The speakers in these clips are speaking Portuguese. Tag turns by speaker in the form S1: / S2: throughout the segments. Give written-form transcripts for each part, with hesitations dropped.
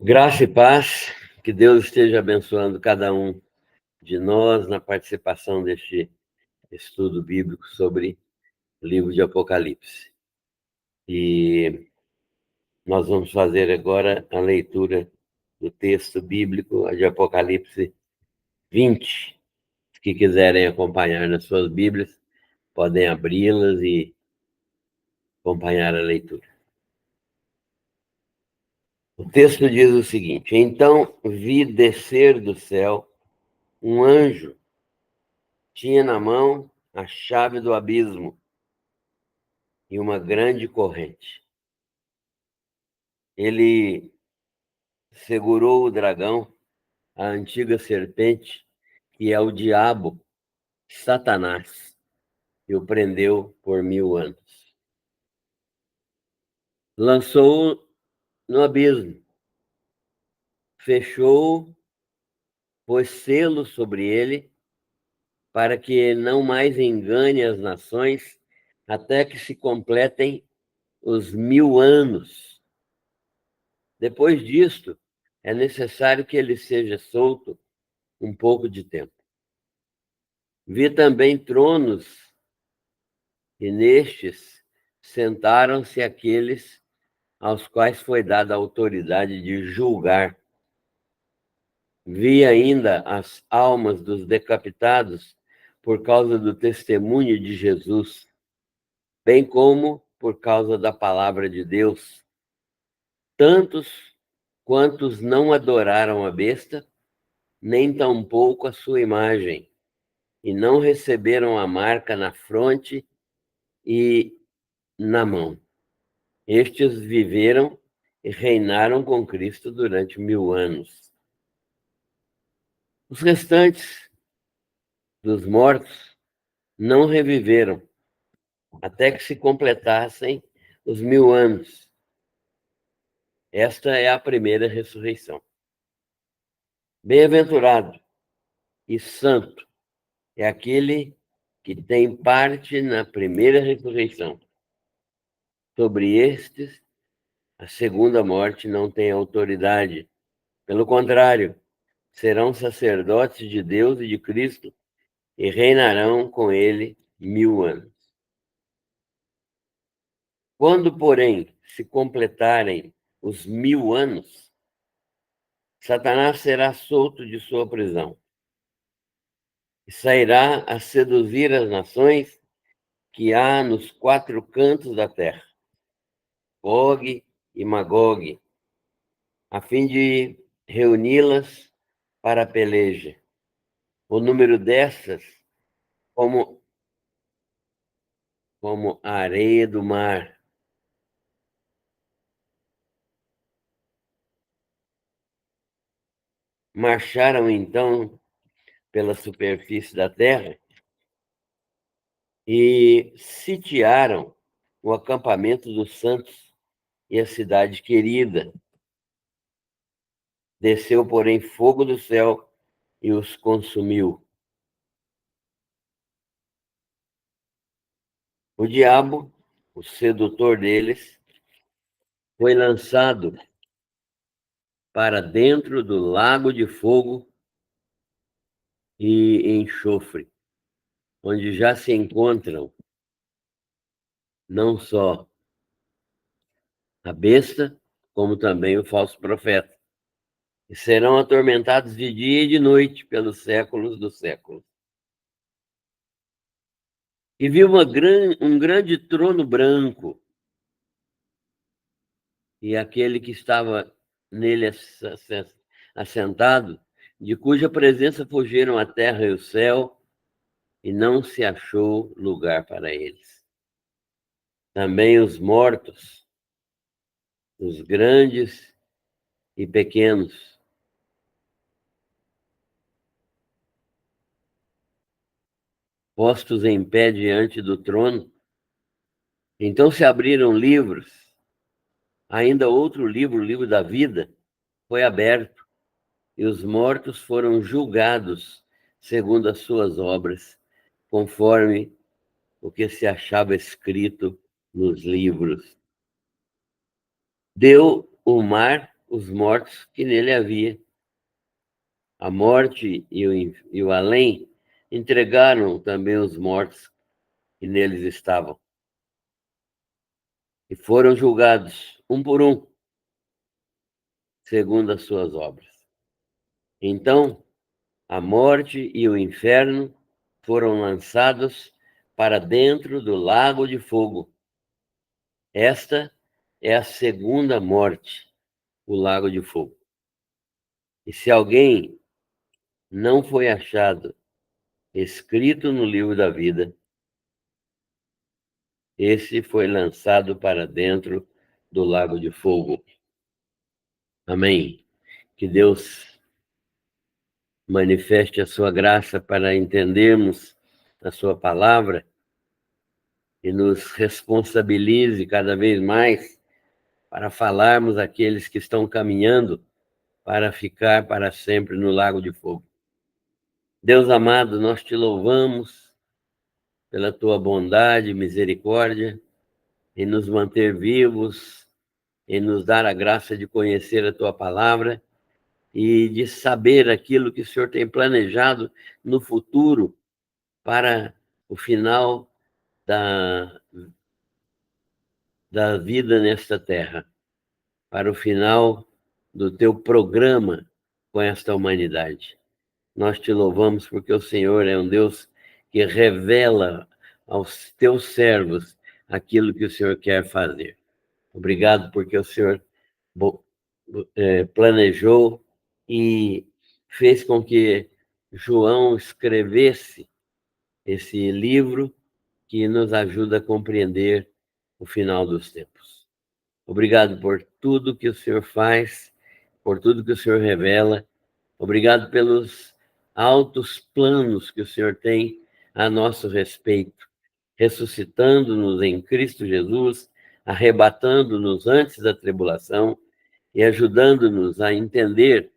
S1: Graça e paz, que Deus esteja abençoando cada um de nós na participação deste estudo bíblico sobre o livro de Apocalipse. E nós vamos fazer agora a leitura do texto bíblico de Apocalipse 20. Os que quiserem acompanhar nas suas Bíblias, podem abri-las e acompanhar a leitura. O texto diz o seguinte: Então vi descer do céu um anjo, tinha na mão a chave do abismo e uma grande corrente. Ele segurou o dragão, a antiga serpente, que é o diabo, Satanás, e o prendeu por 1000 anos. Lançou-o no abismo, fechou, pôs selo sobre ele, para que não mais engane as nações, até que se completem os 1000 anos. Depois disto, é necessário que ele seja solto um pouco de tempo. Vi também tronos, e nestes sentaram-se aqueles aos quais foi dada a autoridade de julgar. Vi ainda as almas dos decapitados por causa do testemunho de Jesus, bem como por causa da palavra de Deus. Tantos quantos não adoraram a besta, nem tampouco a sua imagem, e não receberam a marca na fronte e na mão. Estes viveram e reinaram com Cristo durante 1000 anos. Os restantes dos mortos não reviveram, até que se completassem os 1000 anos. Esta é a primeira ressurreição. Bem-aventurado e santo é aquele que tem parte na primeira ressurreição. Sobre estes, a segunda morte não tem autoridade. Pelo contrário, serão sacerdotes de Deus e de Cristo e reinarão com ele 1000 anos. Quando, porém, se completarem os 1000 anos, Satanás será solto de sua prisão e sairá a seduzir as nações que há nos 4 cantos da terra, Gog e Magog, a fim de reuni-las para a peleja. O número dessas, como a areia do mar. Marcharam então pela superfície da terra e sitiaram o acampamento dos santos e a cidade querida. Desceu, porém, fogo do céu e os consumiu. O diabo, o sedutor deles, foi lançado para dentro do lago de fogo e enxofre, onde já se encontram não só a besta, como também o falso profeta, e serão atormentados de dia e de noite pelos séculos dos séculos. E vi um grande trono branco, e aquele que estava nele assentado, de cuja presença fugiram a terra e o céu, e não se achou lugar para eles. Também os mortos, os grandes e pequenos, postos em pé diante do trono. Então se abriram livros, ainda outro livro, o livro da vida, foi aberto, e os mortos foram julgados segundo as suas obras, conforme o que se achava escrito nos livros. Deu o mar os mortos que nele havia. A morte e o além entregaram também os mortos que neles estavam e foram julgados, um por um, segundo as suas obras. Então, a morte e o inferno foram lançados para dentro do lago de fogo. Esta é a segunda morte, o lago de fogo. E se alguém não foi achado escrito no livro da vida, esse foi lançado para dentro do lago de fogo. Amém. Que Deus manifeste a sua graça para entendermos a sua palavra e nos responsabilize cada vez mais para falarmos àqueles que estão caminhando para ficar para sempre no lago de fogo. Deus amado, nós te louvamos pela tua bondade e misericórdia em nos manter vivos, em nos dar a graça de conhecer a tua palavra e de saber aquilo que o Senhor tem planejado no futuro para o final da vida nesta terra, para o final do teu programa com esta humanidade. Nós te louvamos porque o Senhor é um Deus que revela aos teus servos aquilo que o Senhor quer fazer. Obrigado porque o Senhor planejou e fez com que João escrevesse esse livro que nos ajuda a compreender o final dos tempos. Obrigado por tudo que o Senhor faz, por tudo que o Senhor revela. Obrigado pelos altos planos que o Senhor tem a nosso respeito, ressuscitando-nos em Cristo Jesus, arrebatando-nos antes da tribulação e ajudando-nos a entender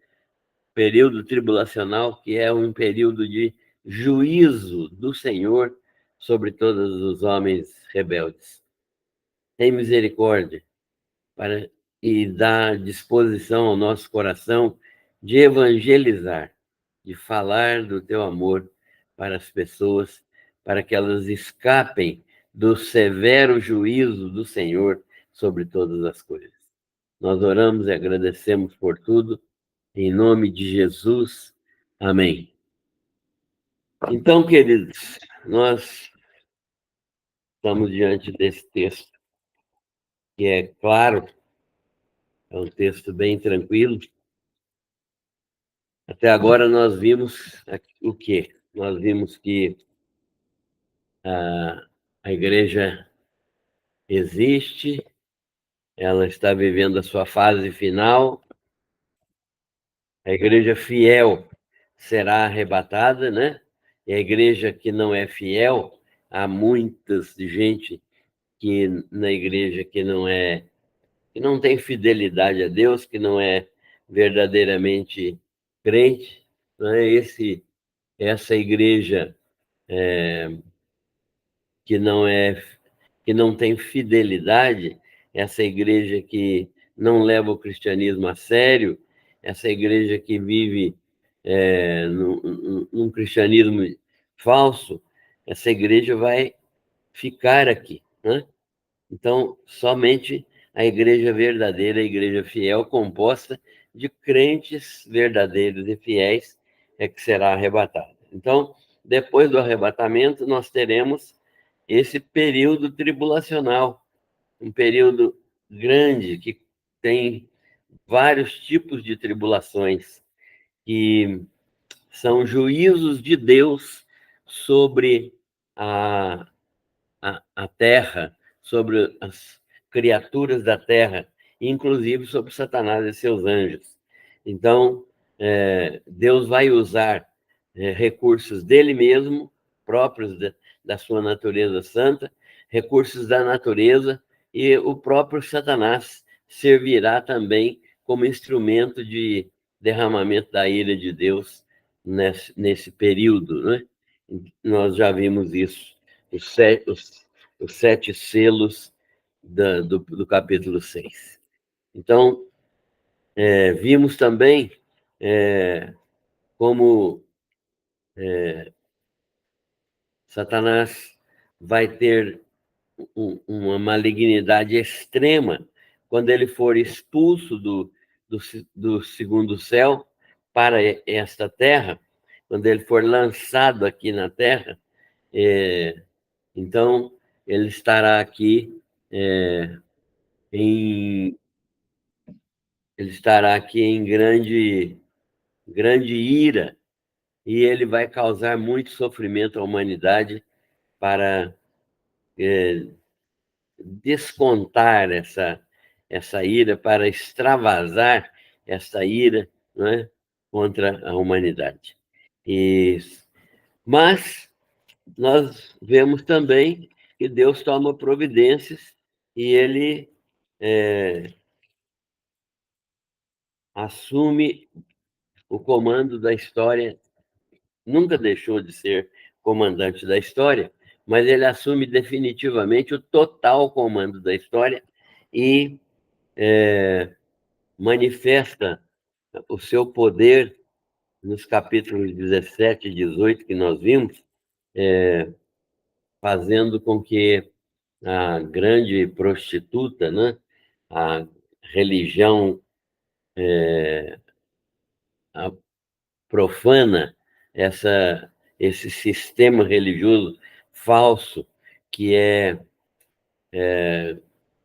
S1: o período tribulacional, que é um período de juízo do Senhor sobre todos os homens rebeldes. Tem misericórdia e dá disposição ao nosso coração de evangelizar, de falar do teu amor para as pessoas, para que elas escapem do severo juízo do Senhor sobre todas as coisas. Nós oramos e agradecemos por tudo, em nome de Jesus. Amém. Então, queridos, nós estamos diante desse texto, que é claro, é um texto bem tranquilo. Até agora nós vimos o quê? Nós vimos que a igreja existe, ela está vivendo a sua fase final, a igreja fiel será arrebatada, né? E a igreja que não é fiel, há muitas gente que na igreja que não tem fidelidade a Deus, que não é verdadeiramente crente, não é essa igreja que não tem fidelidade, essa igreja que não leva o cristianismo a sério, essa igreja que vive num cristianismo falso, essa igreja vai ficar aqui, né? Então, somente a igreja verdadeira, a igreja fiel, composta de crentes verdadeiros e fiéis, é que será arrebatada. Então, depois do arrebatamento, nós teremos esse período tribulacional, um período grande que tem vários tipos de tribulações, que são juízos de Deus sobre a terra, sobre as criaturas da terra, inclusive sobre Satanás e seus anjos. Então, Deus vai usar recursos dele mesmo, próprios da sua natureza santa, recursos da natureza, e o próprio Satanás servirá também como instrumento de derramamento da ira de Deus nesse período, né? Nós já vimos isso, os sete selos do capítulo 6. Então, Vimos também como Satanás vai ter uma malignidade extrema quando ele for expulso do segundo céu para esta terra, quando ele for lançado aqui na terra, então ele estará aqui em grande ira, e ele vai causar muito sofrimento à humanidade para descontar essa ira, para extravasar essa ira, né, contra a humanidade. Mas nós vemos também que Deus toma providências e ele assume o comando da história. Nunca deixou de ser comandante da história, mas ele assume definitivamente o total comando da história e manifesta o seu poder nos capítulos 17 e 18 que nós vimos, fazendo com que a grande prostituta, né, a religião a profana, esse sistema religioso falso que é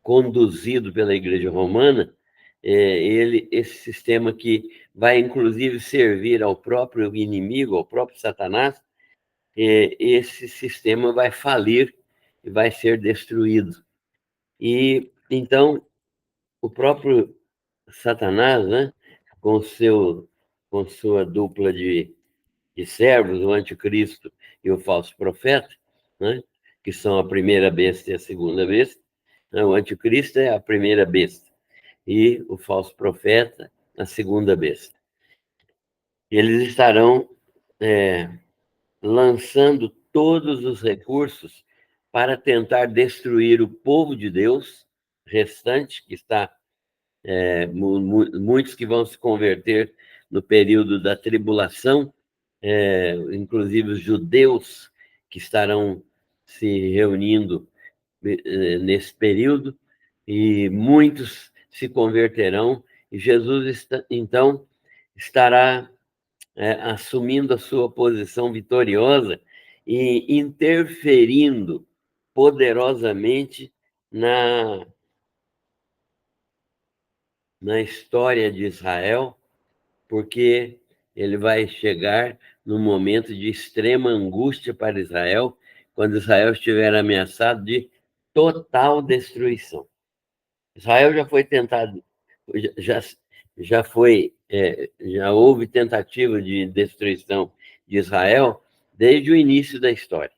S1: conduzido pela Igreja Romana, esse sistema que vai inclusive servir ao próprio inimigo, ao próprio Satanás, esse sistema vai falir e vai ser destruído. E então o próprio Satanás, né, com sua dupla de servos, o anticristo e o falso profeta, né, que são a primeira besta e a segunda besta, né, o anticristo é a primeira besta e o falso profeta a segunda besta. Eles estarão lançando todos os recursos para tentar destruir o povo de Deus restante, que está muitos que vão se converter no período da tribulação, inclusive os judeus que estarão se reunindo nesse período, e muitos se converterão, e Jesus, então, estará assumindo a sua posição vitoriosa e interferindo poderosamente na história de Israel, porque ele vai chegar num momento de extrema angústia para Israel, quando Israel estiver ameaçado de total destruição. Israel já foi tentado, já, já houve tentativa de destruição de Israel desde o início da história.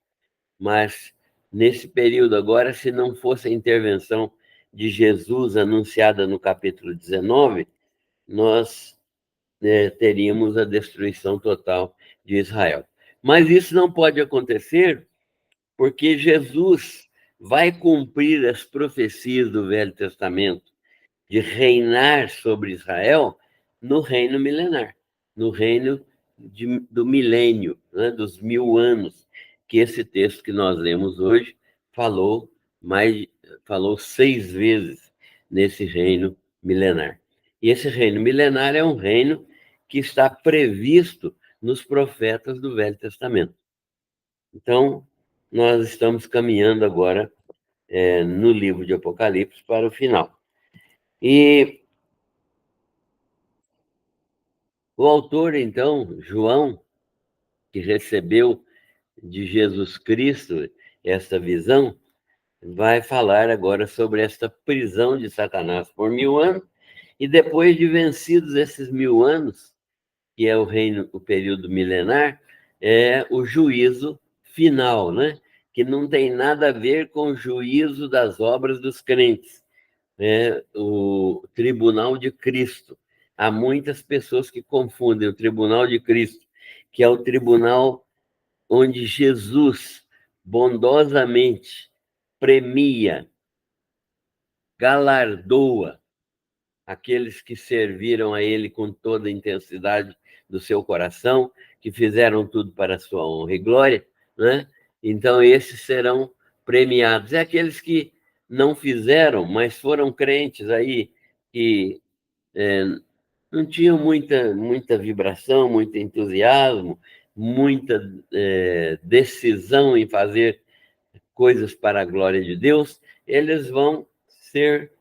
S1: Mas nesse período agora, se não fosse a intervenção de Jesus anunciada no capítulo 19, nós teríamos a destruição total de Israel. Mas isso não pode acontecer porque Jesus vai cumprir as profecias do Velho Testamento de reinar sobre Israel no reino milenar, no reino do milênio, né, dos 1000 anos, que esse texto que nós lemos hoje falou falou 6 vezes nesse reino milenar. E esse reino milenar é um reino que está previsto nos profetas do Velho Testamento. Então, nós estamos caminhando agora no livro de Apocalipse para o final. E o autor, então, João, que recebeu de Jesus Cristo esta visão, vai falar agora sobre esta prisão de Satanás por 1000 anos, e depois de vencidos esses 1000 anos, que é o período milenar, é o juízo final, né? Que não tem nada a ver com o juízo das obras dos crentes, o tribunal de Cristo. Há muitas pessoas que confundem o tribunal de Cristo, que é o tribunal onde Jesus bondosamente premia, galardoa aqueles que serviram a ele com toda a intensidade do seu coração, que fizeram tudo para a sua honra e glória, né? Então, esses serão premiados. É aqueles que não fizeram, mas foram crentes aí, que não tinham muita vibração, muito entusiasmo, muita decisão em fazer coisas para a glória de Deus, eles vão ser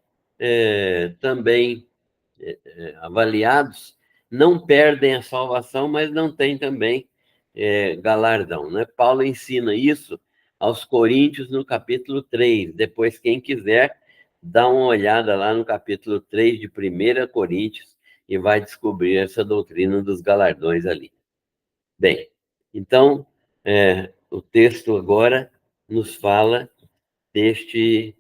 S1: também avaliados, não perdem a salvação, mas não têm também galardão, né? Paulo ensina isso aos Coríntios no capítulo 3. Depois, quem quiser, dá uma olhada lá no capítulo 3 de 1 Coríntios e vai descobrir essa doutrina dos galardões ali. Bem, então, o texto agora nos fala deste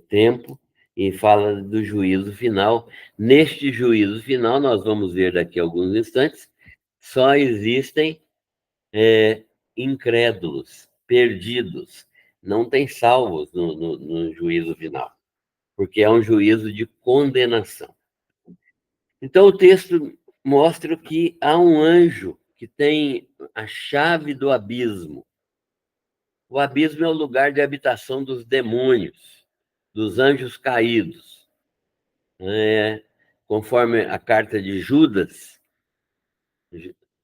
S1: tempo e fala do juízo final. Neste juízo final, nós vamos ver daqui a alguns instantes, só existem incrédulos, perdidos, não tem salvos no juízo final, porque é um juízo de condenação. Então, o texto mostra que há um anjo que tem a chave do abismo. O abismo é o lugar de habitação dos demônios, dos anjos caídos. Conforme a carta de Judas,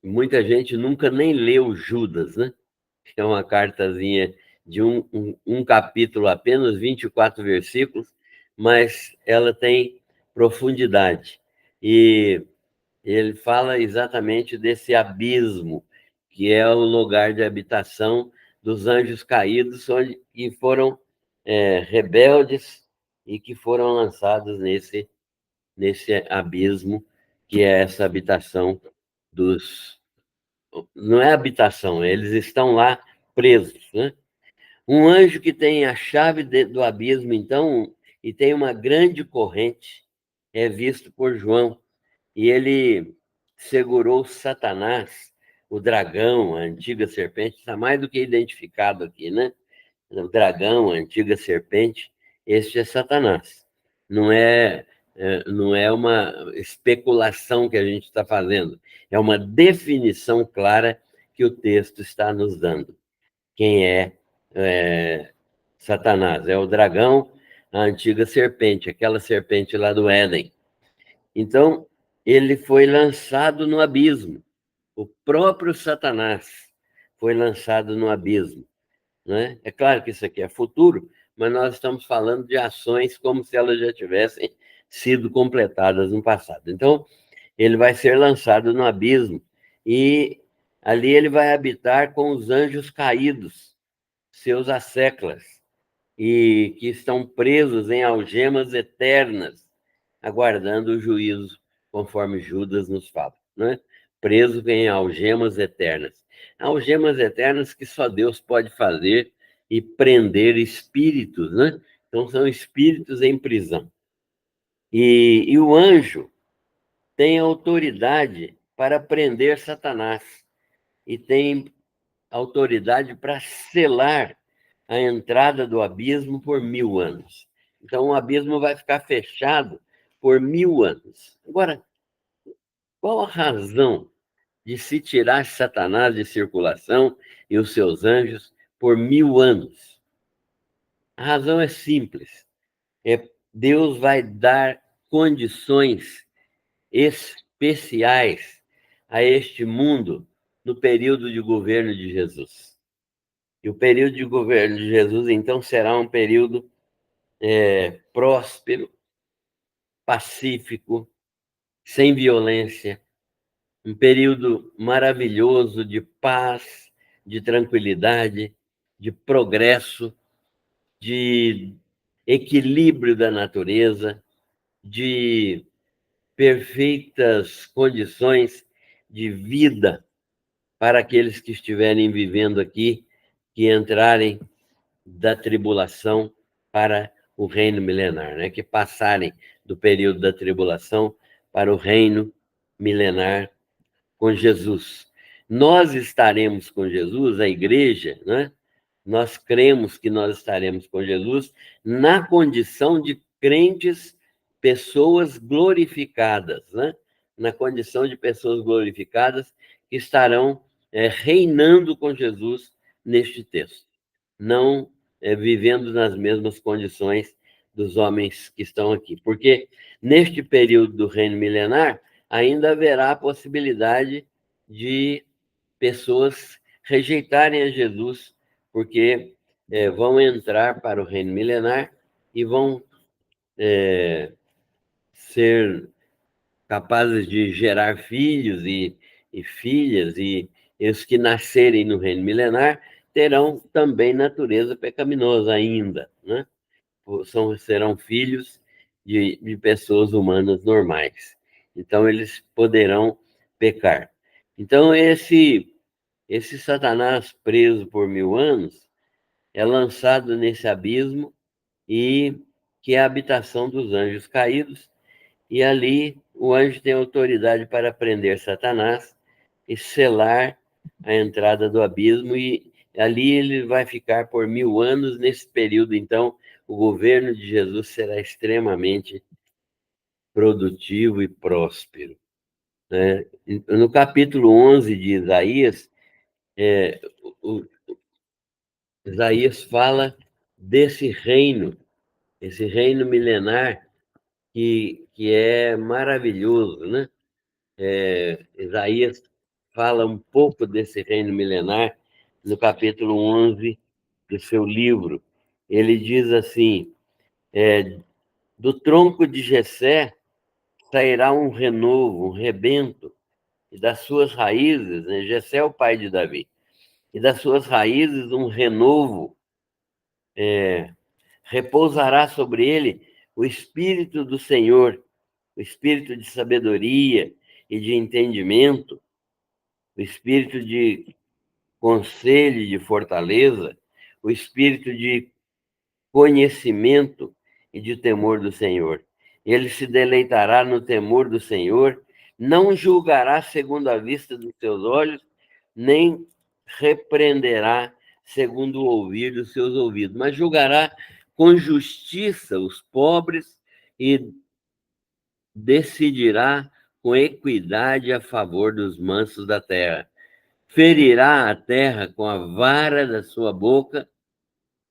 S1: muita gente nunca nem leu Judas, né? É uma cartazinha de um capítulo apenas, 24 versículos, mas ela tem profundidade. E ele fala exatamente desse abismo, que é o lugar de habitação dos anjos caídos, onde que foram rebeldes e que foram lançados nesse abismo, que é essa habitação dos... Não é habitação, eles estão lá presos, né? Um anjo que tem a chave do abismo, então, e tem uma grande corrente, é visto por João, e ele segurou Satanás, o dragão, a antiga serpente, está mais do que identificado aqui, né? O dragão, a antiga serpente, este é Satanás. Não é uma especulação que a gente está fazendo, é uma definição clara que o texto está nos dando. Quem é Satanás? É o dragão, a antiga serpente, aquela serpente lá do Éden. Então, ele foi lançado no abismo. O próprio Satanás foi lançado no abismo, né? É claro que isso aqui é futuro, mas nós estamos falando de ações como se elas já tivessem sido completadas no passado. Então, ele vai ser lançado no abismo e ali ele vai habitar com os anjos caídos, seus asseclas, e que estão presos em algemas eternas, aguardando o juízo, conforme Judas nos fala, né? Preso em algemas eternas. Algemas eternas que só Deus pode fazer e prender espíritos, né? Então, são espíritos em prisão. E o anjo tem autoridade para prender Satanás e tem autoridade para selar a entrada do abismo por 1000 anos. Então, o abismo vai ficar fechado por 1000 anos. Agora, qual a razão de se tirar Satanás de circulação e os seus anjos por 1000 anos? A razão é simples. Deus vai dar condições especiais a este mundo no período de governo de Jesus. E o período de governo de Jesus, então, será um período próspero, pacífico, sem violência, um período maravilhoso de paz, de tranquilidade, de progresso, de equilíbrio da natureza, de perfeitas condições de vida para aqueles que estiverem vivendo aqui, que entrarem da tribulação para o reino milenar, né? Que passarem do período da tribulação para o reino milenar com Jesus. Nós estaremos com Jesus, a igreja, né? Nós cremos que nós estaremos com Jesus na condição de crentes pessoas glorificadas, né? Na condição de pessoas glorificadas que estarão reinando com Jesus neste texto, não vivendo nas mesmas condições dos homens que estão aqui. Porque neste período do reino milenar, ainda haverá a possibilidade de pessoas rejeitarem a Jesus, porque vão entrar para o reino milenar e vão ser capazes de gerar filhos e filhas, e os que nascerem no reino milenar terão também natureza pecaminosa ainda, né? Serão filhos de pessoas humanas normais. Então, eles poderão pecar. Então, esse Satanás preso por 1000 anos é lançado nesse abismo, e que é a habitação dos anjos caídos, e ali o anjo tem autoridade para prender Satanás e selar a entrada do abismo, e ali ele vai ficar por 1000 anos. Nesse período, então, o governo de Jesus será extremamente produtivo e próspero, né? No capítulo 11 de Isaías, o Isaías fala desse reino, esse reino milenar que é maravilhoso, né? Isaías fala um pouco desse reino milenar no capítulo 11 do seu livro. Ele diz assim: do tronco de Jessé sairá um renovo, um rebento, e das suas raízes, né? Jessé é o pai de Davi, e das suas raízes um renovo, repousará sobre ele o Espírito do Senhor, o Espírito de sabedoria e de entendimento, o Espírito de conselho e de fortaleza, o Espírito de conhecimento e de temor do Senhor. Ele se deleitará no temor do Senhor, não julgará segundo a vista dos seus olhos, nem repreenderá segundo o ouvir dos seus ouvidos, mas julgará com justiça os pobres e decidirá com equidade a favor dos mansos da terra. Ferirá a terra com a vara da sua boca,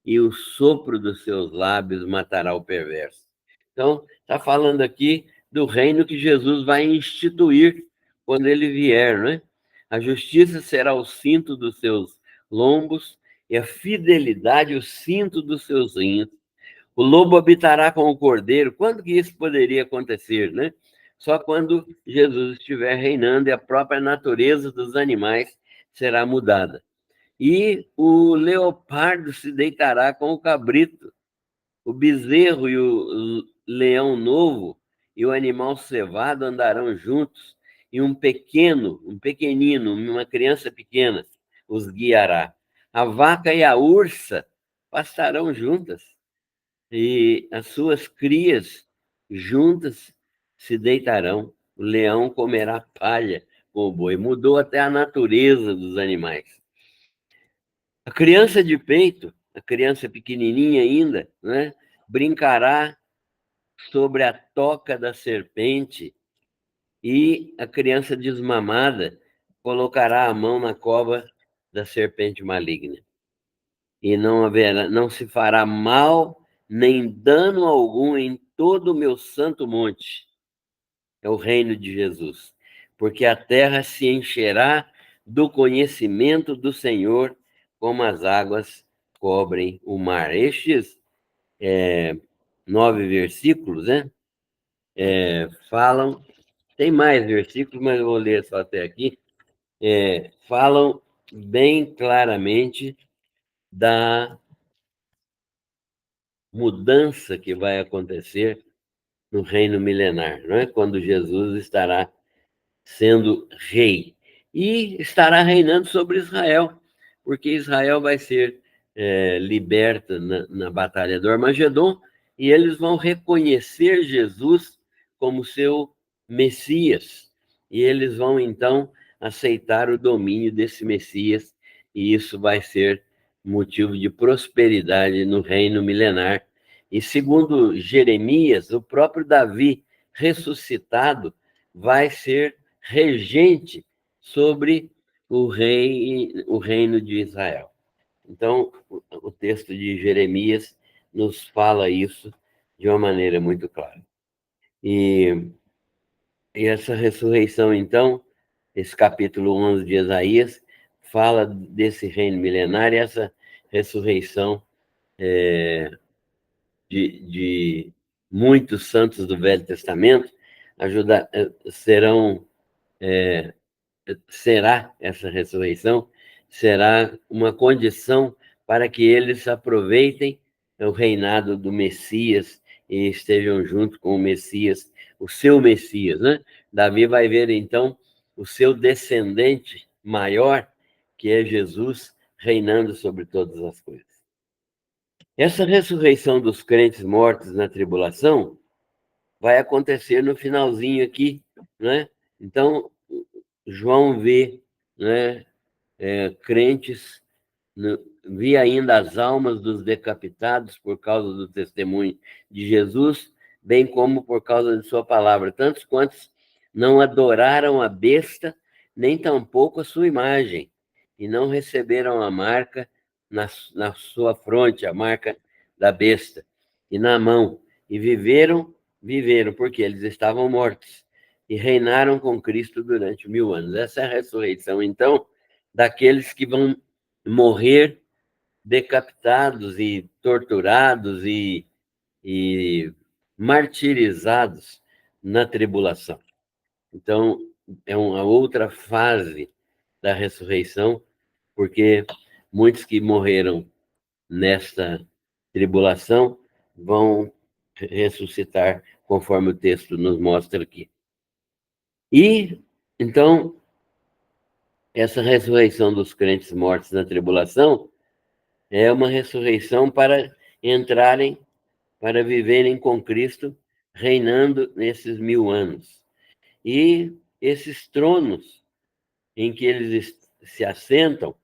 S1: e o sopro dos seus lábios matará o perverso. Então, está falando aqui do reino que Jesus vai instituir quando ele vier, né? A justiça será o cinto dos seus lombos, e a fidelidade o cinto dos seus rins. O lobo habitará com o cordeiro. Quando que isso poderia acontecer, né? Só quando Jesus estiver reinando e a própria natureza dos animais será mudada. E o leopardo se deitará com o cabrito, o bezerro e o leão novo e o animal cevado andarão juntos, e um pequenino, uma criança pequena os guiará. A vaca e a ursa pastarão juntas, e as suas crias juntas se deitarão. O leão comerá palha com o boi. Mudou até a natureza dos animais. A criança de peito, a criança pequenininha ainda, né, brincará sobre a toca da serpente, e a criança desmamada colocará a mão na cova da serpente maligna. E não se fará mal nem dano algum em todo o meu santo monte. É o reino de Jesus. Porque a terra se encherá do conhecimento do Senhor, como as águas cobrem o mar. Estes 9 versículos, né? Falam, tem mais versículos, mas eu vou ler só até aqui. Falam bem claramente da mudança que vai acontecer no reino milenar, não é? Quando Jesus estará sendo rei, e estará reinando sobre Israel, porque Israel vai ser liberta na batalha do Armagedon, e eles vão reconhecer Jesus como seu Messias, e eles vão então aceitar o domínio desse Messias, e isso vai ser motivo de prosperidade no reino milenar, E segundo Jeremias, o próprio Davi ressuscitado vai ser regente sobre o reino de Israel. Então, o texto de Jeremias nos fala isso de uma maneira muito clara. E essa ressurreição, então, esse capítulo 11 de Isaías, fala desse reino milenário, e essa ressurreição de muitos santos do Velho Testamento será essa ressurreição, será uma condição para que eles aproveitem o reinado do Messias e estejam junto com o Messias, o seu Messias, né? Davi vai ver, então, o seu descendente maior, que é Jesus, reinando sobre todas as coisas. Essa ressurreição dos crentes mortos na tribulação vai acontecer no finalzinho aqui, né? Então, João vê, né, crentes, vi ainda as almas dos decapitados por causa do testemunho de Jesus, bem como por causa de sua palavra, tantos quantos não adoraram a besta, nem tampouco a sua imagem, e não receberam a marca na sua fronte, a marca da besta, e na mão, e viveram, porque eles estavam mortos, e reinaram com Cristo durante 1000 anos. Essa é a ressurreição, então, daqueles que vão morrer decapitados e torturados e martirizados na tribulação. Então, é uma outra fase da ressurreição, porque muitos que morreram nesta tribulação vão ressuscitar, conforme o texto nos mostra aqui. E, então, essa ressurreição dos crentes mortos na tribulação é uma ressurreição para entrarem, para viverem com Cristo, reinando nesses 1000 anos. E esses tronos em que eles se assentam,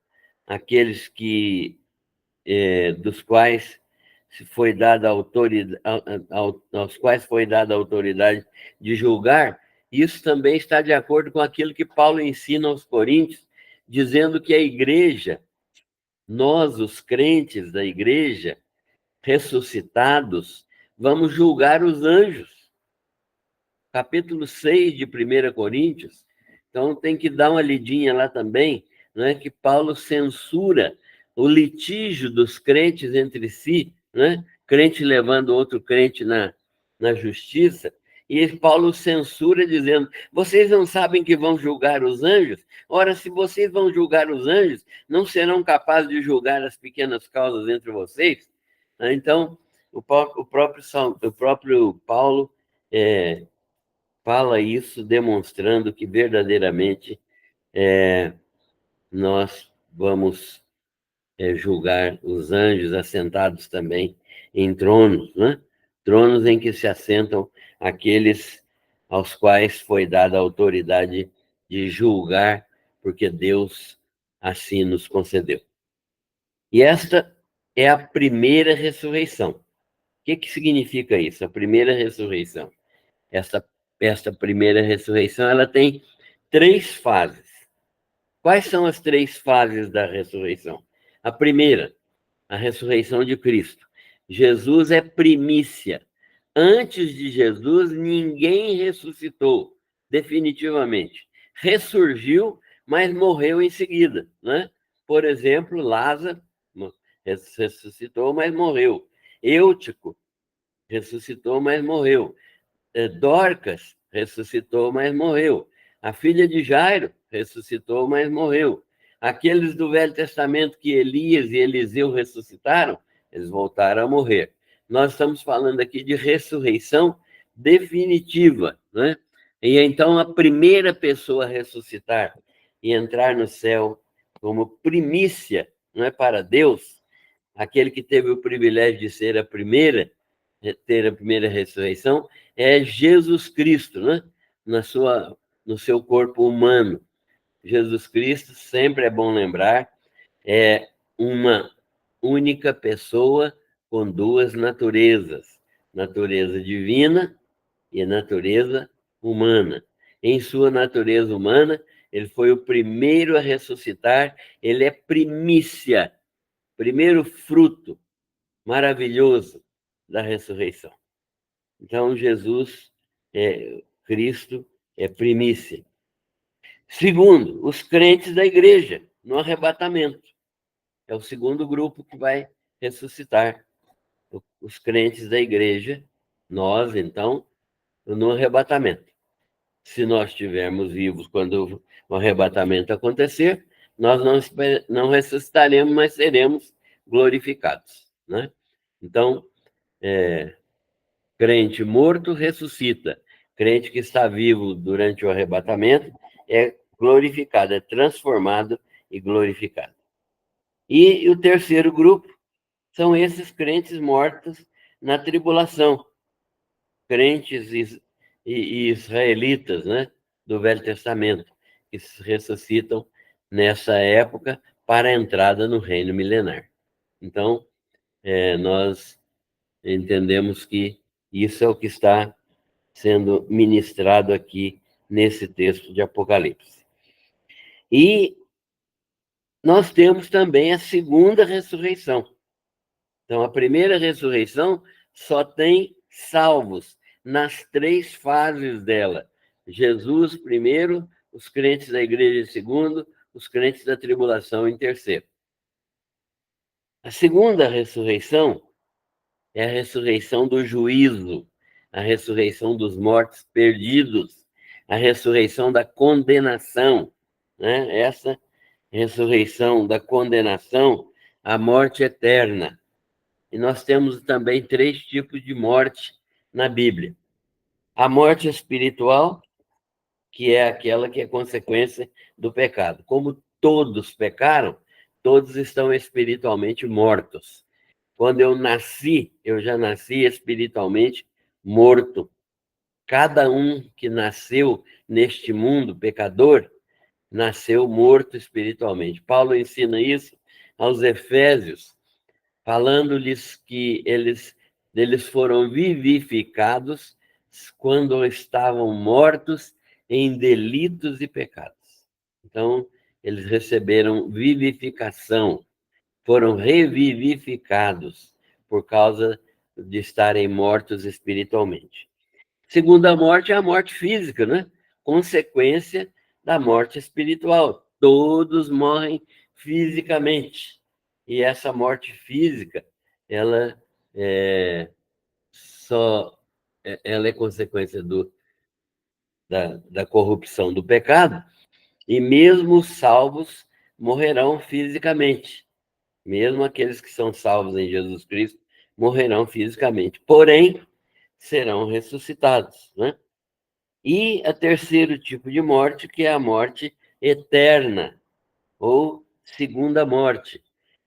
S1: aqueles que dos quais foi dada autoridade, aos quais foi dada a autoridade de julgar, isso também está de acordo com aquilo que Paulo ensina aos Coríntios, dizendo que a igreja, nós, os crentes da igreja, ressuscitados, vamos julgar os anjos. Capítulo 6 de 1 Coríntios. Então, tem que dar uma lidinha lá também, né, que Paulo censura o litígio dos crentes entre si, né, crente levando outro crente na justiça, e Paulo censura dizendo, vocês não sabem que vão julgar os anjos? Ora, se vocês vão julgar os anjos, não serão capazes de julgar as pequenas causas entre vocês? Então, o próprio Paulo fala isso, demonstrando que verdadeiramente nós vamos julgar os anjos assentados também em tronos, né? Tronos em que se assentam aqueles aos quais foi dada a autoridade de julgar, porque Deus assim nos concedeu. E esta é a primeira ressurreição. O que significa isso? A primeira ressurreição. Esta primeira ressurreição, ela tem 3 fases. Quais são as 3 fases da ressurreição? A primeira, a ressurreição de Cristo. Jesus é primícia. Antes de Jesus, ninguém ressuscitou, definitivamente. Ressurgiu, mas morreu em seguida, né? Por exemplo, Lázaro ressuscitou, mas morreu. Eutico ressuscitou, mas morreu. Dorcas ressuscitou, mas morreu. A filha de Jairo ressuscitou, mas morreu. Aqueles do Velho Testamento que Elias e Eliseu ressuscitaram, eles voltaram a morrer. Nós estamos falando aqui de ressurreição definitiva, né? E então a primeira pessoa a ressuscitar e entrar no céu como primícia, não é, para Deus, aquele que teve o privilégio de ser ter a primeira ressurreição, é Jesus Cristo, né? No seu corpo humano. Jesus Cristo, sempre é bom lembrar, é uma única pessoa com duas naturezas, natureza divina e natureza humana. Em sua natureza humana, ele foi o primeiro a ressuscitar, ele é primícia, primeiro fruto maravilhoso da ressurreição. Então, Jesus, Cristo, é primícia. Segundo, os crentes da igreja, no arrebatamento. É o segundo grupo que vai ressuscitar. Os crentes da igreja, nós, então, no arrebatamento. Se nós estivermos vivos quando o arrebatamento acontecer, nós não ressuscitaremos, mas seremos glorificados, né? Então, crente morto ressuscita. Crente que está vivo durante o arrebatamento é glorificado, é transformado e glorificado. E o terceiro grupo são esses crentes mortos na tribulação, crentes e israelitas, né, do Velho Testamento, que se ressuscitam nessa época para a entrada no reino milenar. Então, nós entendemos que isso é o que está sendo ministrado aqui nesse texto de Apocalipse. E nós temos também a segunda ressurreição. Então, a primeira ressurreição só tem salvos nas três fases dela. Jesus, primeiro, os crentes da igreja, em segundo, os crentes da tribulação, em terceiro. A segunda ressurreição é a ressurreição do juízo, a ressurreição dos mortos perdidos, a ressurreição da condenação, né? Essa ressurreição da condenação à morte eterna. E nós temos também três tipos de morte na Bíblia. A morte espiritual, que é aquela que é consequência do pecado. Como todos pecaram, todos estão espiritualmente mortos. Quando eu nasci, eu já nasci espiritualmente morto. Cada um que nasceu neste mundo pecador, nasceu morto espiritualmente. Paulo ensina isso aos Efésios, falando-lhes que eles foram vivificados quando estavam mortos em delitos e pecados. Então, eles receberam vivificação, foram revivificados por causa de estarem mortos espiritualmente. Segunda morte é a morte física, né? Consequência da morte espiritual. Todos morrem fisicamente. E essa morte física, ela é ela é consequência da corrupção do pecado, e mesmo os salvos morrerão fisicamente. Mesmo aqueles que são salvos em Jesus Cristo morrerão fisicamente. Porém, serão ressuscitados, né? E o terceiro tipo de morte, que é a morte eterna, ou segunda morte.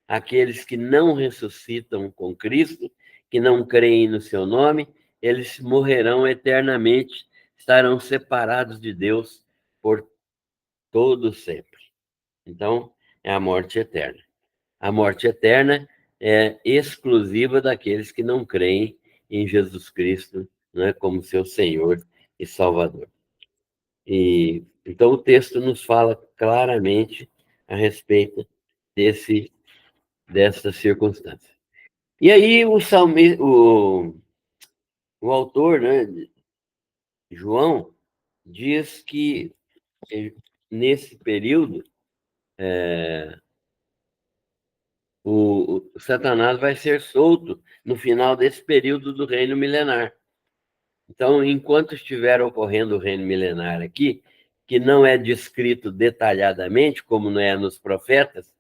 S1: Aqueles que não ressuscitam com Cristo, que não creem no seu nome, eles morrerão eternamente, estarão separados de Deus por todo sempre. Então, é a morte eterna. A morte eterna é exclusiva daqueles que não creem em Jesus Cristo, né, como seu Senhor e Salvador. E então o texto nos fala claramente a respeito dessa circunstância. E aí o autor, né, João, diz que nesse período o Satanás vai ser solto no final desse período do reino milenar. Então, enquanto estiver ocorrendo o reino milenar aqui, que não é descrito detalhadamente, como não é nos profetas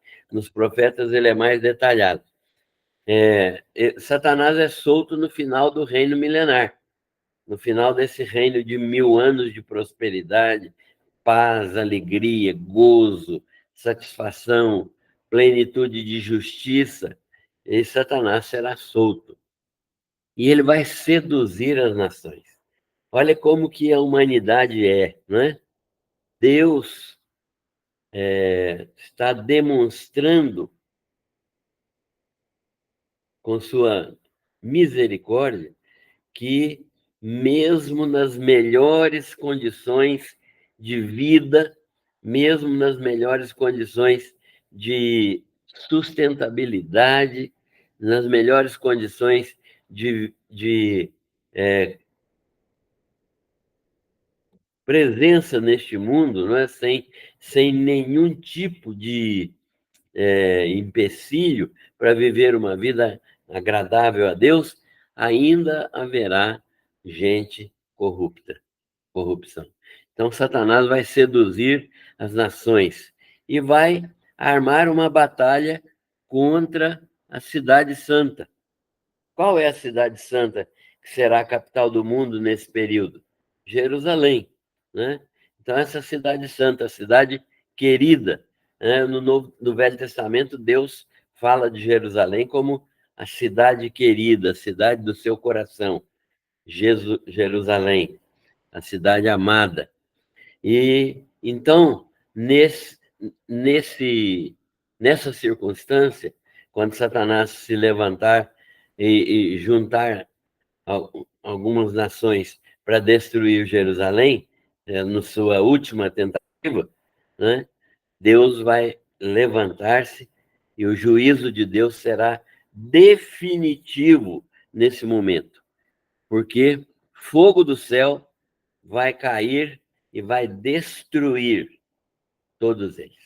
S1: ele é mais detalhado. Satanás é solto no final do reino milenar, no final desse reino de 1000 anos de prosperidade, paz, alegria, gozo, satisfação, plenitude de justiça, e Satanás será solto. E ele vai seduzir as nações. Olha como que a humanidade não é? Deus está demonstrando com sua misericórdia, que mesmo nas melhores condições de vida, mesmo nas melhores condições de sustentabilidade, nas melhores condições de presença neste mundo, não é? Sem nenhum tipo de empecilho para viver uma vida agradável a Deus, ainda haverá gente corrupção. Então, Satanás vai seduzir as nações e vai armar uma batalha contra a Cidade Santa. Qual é a Cidade Santa que será a capital do mundo nesse período? Jerusalém, né? Então, essa Cidade Santa, a cidade querida, né? No Velho Testamento, Deus fala de Jerusalém como a cidade querida, a cidade do seu coração, Jerusalém, a cidade amada. E então, nessa circunstância, quando Satanás se levantar e juntar algumas nações para destruir Jerusalém, na sua última tentativa, né, Deus vai levantar-se e o juízo de Deus será definitivo nesse momento, porque fogo do céu vai cair e vai destruir todos eles.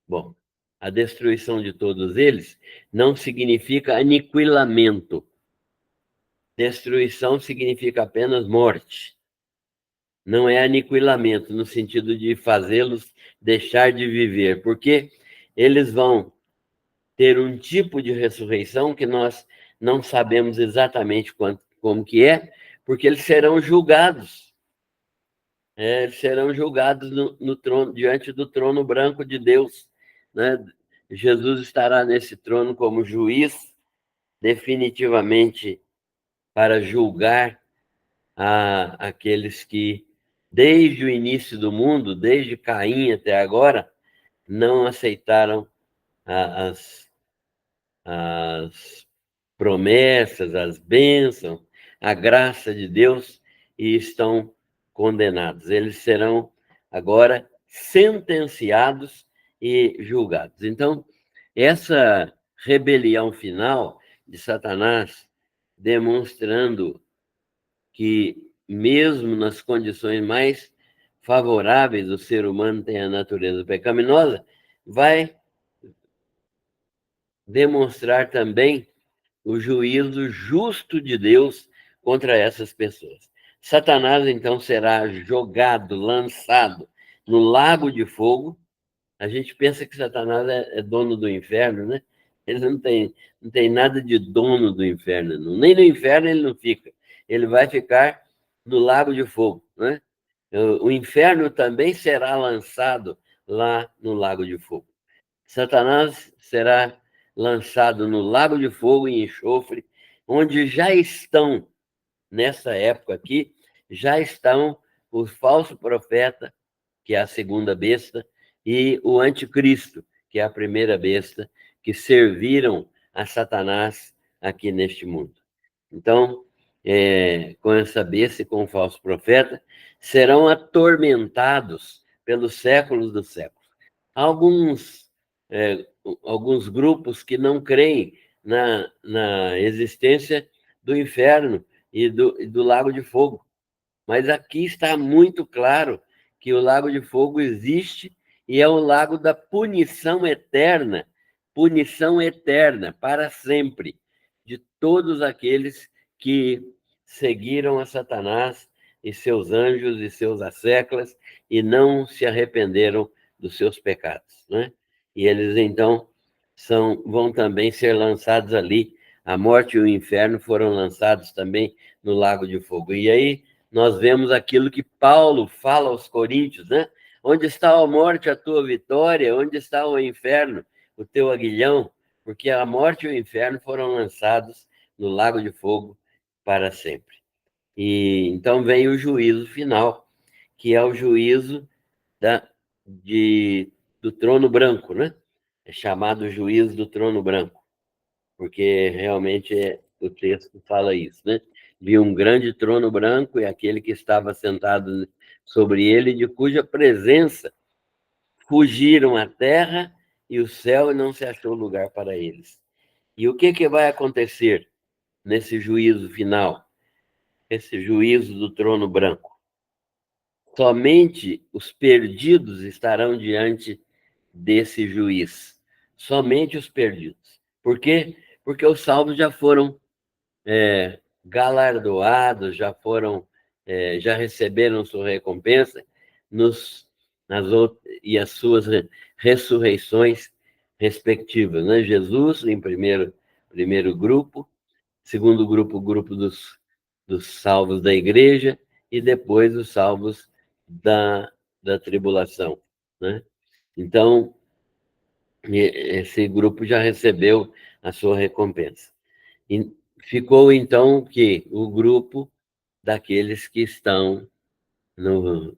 S1: Bom, a destruição de todos eles não significa aniquilamento. Destruição significa apenas morte. Não é aniquilamento, no sentido de fazê-los deixar de viver, porque eles vão ter um tipo de ressurreição que nós não sabemos exatamente como que é, porque eles serão julgados. Eles serão julgados no trono, diante do trono branco de Deus, né? Jesus estará nesse trono como juiz, definitivamente para julgar aqueles que, desde o início do mundo, desde Caim até agora, não aceitaram as promessas, as bênçãos, a graça de Deus e estão condenados. Eles serão agora sentenciados e julgados. Então, essa rebelião final de Satanás, demonstrando que, mesmo nas condições mais favoráveis, o ser humano tem a natureza pecaminosa, vai demonstrar também o juízo justo de Deus contra essas pessoas. Satanás, então, será jogado, lançado no lago de fogo. A gente pensa que Satanás é dono do inferno, né? Ele não tem nada de dono do inferno, não. Nem no inferno ele não fica. Ele vai ficar no lago de fogo, né? O inferno também será lançado lá no lago de fogo. Satanás será lançado no lago de fogo e enxofre, onde já estão, nessa época aqui, já estão o falso profeta, que é a segunda besta, e o anticristo, que é a primeira besta, que serviram a Satanás aqui neste mundo. Então, com essa besta e com o falso profeta, serão atormentados pelos séculos dos séculos. Alguns, alguns grupos que não creem na existência do inferno e do lago de fogo. Mas aqui está muito claro que o lago de fogo existe e é o lago da punição eterna, para sempre, de todos aqueles que seguiram a Satanás e seus anjos e seus asseclas e não se arrependeram dos seus pecados, né? E eles, então, vão também ser lançados ali. A morte e o inferno foram lançados também no lago de fogo. E aí nós vemos aquilo que Paulo fala aos Coríntios, né? Onde está a morte, a tua vitória? Onde está o inferno, o teu aguilhão? Porque a morte e o inferno foram lançados no lago de fogo para sempre. E então vem o juízo final, que é o juízo do trono branco, né? É chamado juízo do trono branco. porque realmente o texto fala isso, né? Vi um grande trono branco e aquele que estava sentado sobre ele, de cuja presença fugiram a terra e o céu e não se achou lugar para eles. E o que vai acontecer nesse juízo final, esse juízo do trono branco? Somente os perdidos estarão diante desse juiz. Somente os perdidos. Por quê? Porque os salvos já foram galardoados, já receberam sua recompensa e as suas ressurreições respectivas. Né? Jesus, em primeiro grupo, segundo grupo, o grupo dos salvos da igreja, e depois os salvos da tribulação. Né? Então, esse grupo já recebeu a sua recompensa. E ficou, então, que o grupo daqueles que estão no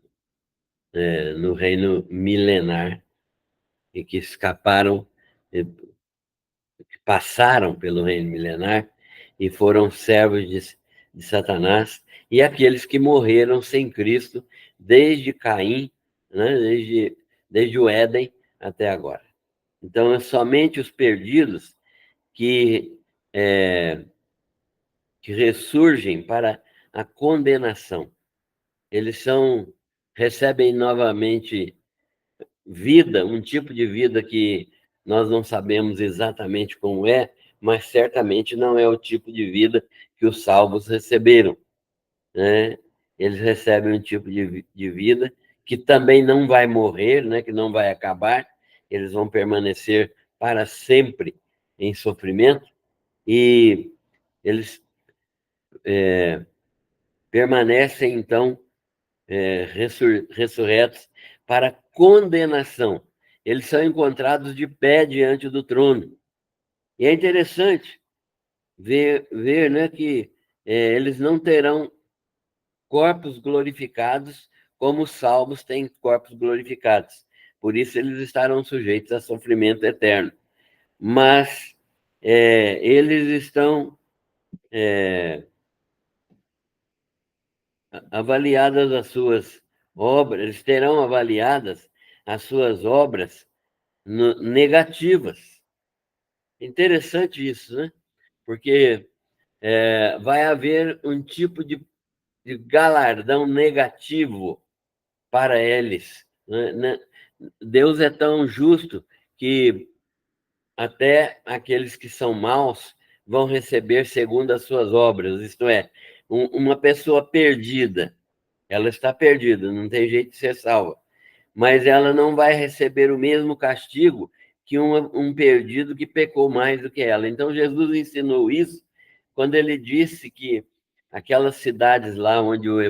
S1: reino milenar e que escaparam, que passaram pelo reino milenar e foram servos de Satanás, e aqueles que morreram sem Cristo desde Caim, né, desde o Éden até agora. Então, é somente os perdidos que, que ressurgem para a condenação. Eles recebem novamente vida, um tipo de vida que nós não sabemos exatamente como é, mas certamente não é o tipo de vida que os salvos receberam, né? Eles recebem um tipo de vida que também não vai morrer, né? Que não vai acabar, eles vão permanecer para sempre em sofrimento, e eles permanecem, então, ressurretos para condenação. Eles são encontrados de pé diante do trono. E é interessante ver né, que eles não terão corpos glorificados como os salvos têm corpos glorificados. Por isso, eles estarão sujeitos a sofrimento eterno. Mas eles estão avaliadas as suas obras, eles terão avaliadas as suas obras negativas. Interessante isso, né? Porque vai haver um tipo de galardão negativo para eles. Né? Deus é tão justo que até aqueles que são maus vão receber segundo as suas obras. Isto é, uma pessoa perdida, ela está perdida, não tem jeito de ser salva, mas ela não vai receber o mesmo castigo que um perdido que pecou mais do que ela. Então, Jesus ensinou isso quando ele disse que aquelas cidades lá onde o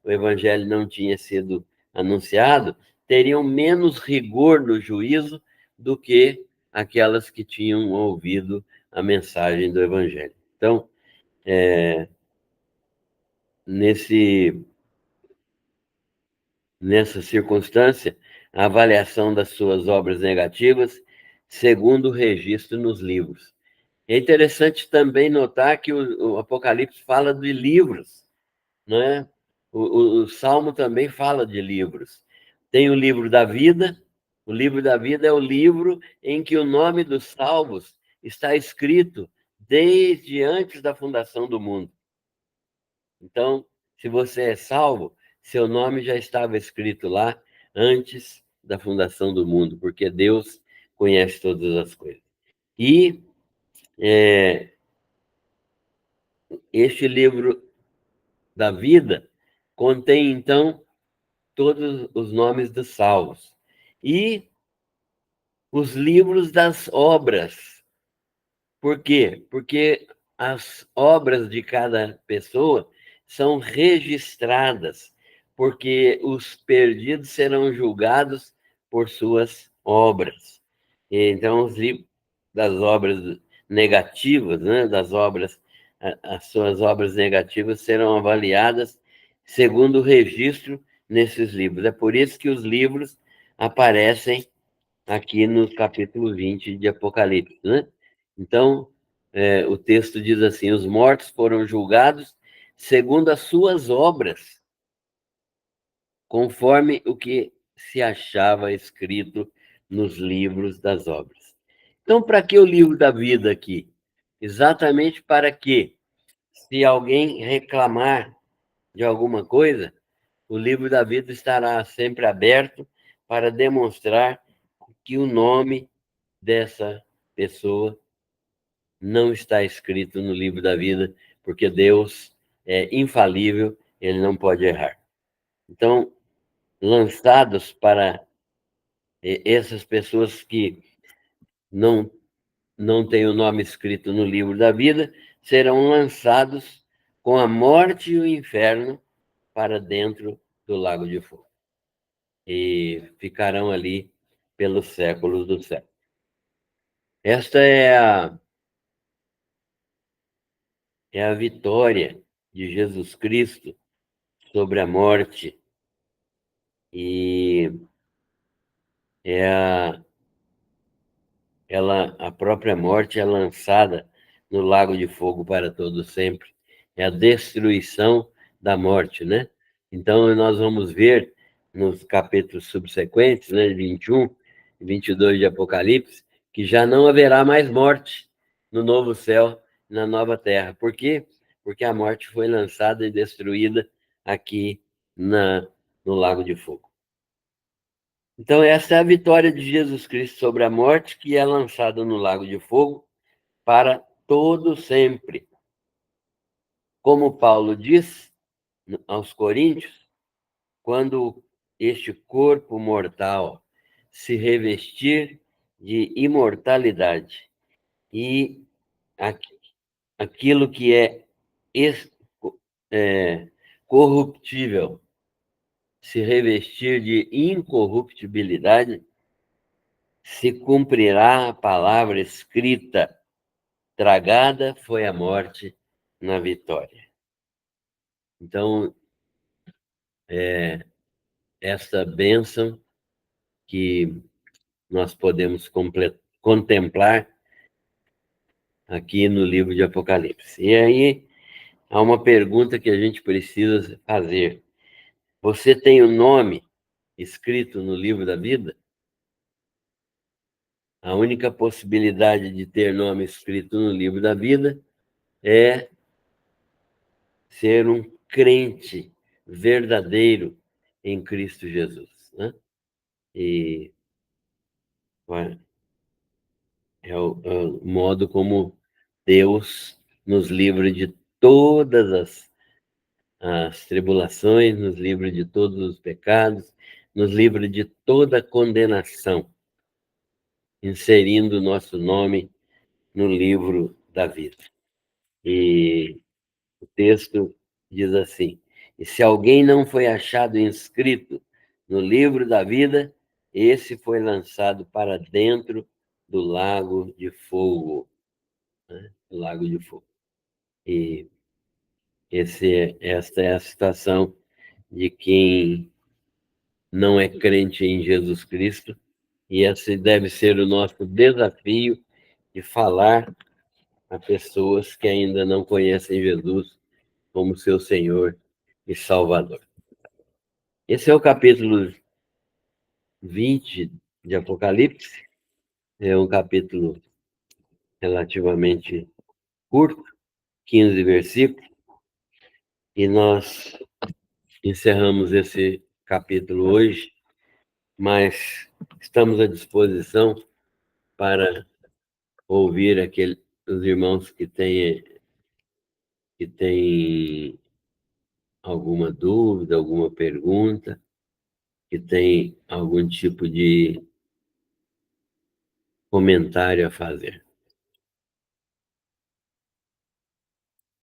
S1: evangelho não tinha sido anunciado teriam menos rigor no juízo do que aquelas que tinham ouvido a mensagem do evangelho. Então, nesse nessa circunstância, a avaliação das suas obras negativas, segundo o registro nos livros. É interessante também notar que o Apocalipse fala de livros, né? O Salmo também fala de livros. Tem o livro da vida. O livro da vida é o livro em que o nome dos salvos está escrito desde antes da fundação do mundo. Então, se você é salvo, seu nome já estava escrito lá antes da fundação do mundo, porque Deus conhece todas as coisas. E este livro da vida contém, então, todos os nomes dos salvos. E os livros das obras. Por quê? Porque as obras de cada pessoa são registradas, porque os perdidos serão julgados por suas obras. Então, os livros das obras negativas, né, as suas obras negativas serão avaliadas segundo o registro nesses livros. É por isso que os livros aparecem aqui no capítulo 20 de Apocalipse, né? Então, o texto diz assim: os mortos foram julgados segundo as suas obras, conforme o que se achava escrito nos livros das obras. Então, para que o livro da vida aqui? Exatamente para que, se alguém reclamar de alguma coisa, o livro da vida estará sempre aberto para demonstrar que o nome dessa pessoa não está escrito no livro da vida, porque Deus é infalível, ele não pode errar. Então, lançados para essas pessoas que não, não têm o nome escrito no livro da vida, serão lançados com a morte e o inferno para dentro do lago de fogo. E ficarão ali pelos séculos do século. Esta é a vitória de Jesus Cristo sobre a morte e é a própria morte é lançada no lago de fogo para todo sempre. É a destruição da morte, né? Então, nós vamos ver nos capítulos subsequentes, né, 21 e 22 de Apocalipse, que já não haverá mais morte no novo céu, na nova terra. Por quê? Porque a morte foi lançada e destruída aqui no lago de fogo. Então, essa é a vitória de Jesus Cristo sobre a morte, que é lançada no lago de fogo para todo sempre. Como Paulo diz aos Coríntios, quando este corpo mortal se revestir de imortalidade e aquilo que é corruptível se revestir de incorruptibilidade, se cumprirá a palavra escrita: tragada foi a morte na vitória. Então, essa bênção que nós podemos contemplar aqui no livro de Apocalipse. E aí, há uma pergunta que a gente precisa fazer. Você tem o nome escrito no livro da vida? A única possibilidade de ter nome escrito no livro da vida é ser um crente verdadeiro em Cristo Jesus, né? E é o modo como Deus nos livra de todas as tribulações, nos livra de todos os pecados, nos livra de toda condenação, inserindo o nosso nome no livro da vida. E o texto diz assim: e se alguém não foi achado inscrito no livro da vida, esse foi lançado para dentro do lago de fogo, né? Do lago de fogo. E esta é a situação de quem não é crente em Jesus Cristo, e esse deve ser o nosso desafio de falar a pessoas que ainda não conhecem Jesus como seu Senhor e Salvador. Esse é o capítulo 20 de Apocalipse, é um capítulo relativamente curto, 15 versículos, e nós encerramos esse capítulo hoje, mas estamos à disposição para ouvir os irmãos que têm alguma dúvida, alguma pergunta, que têm algum tipo de comentário a fazer.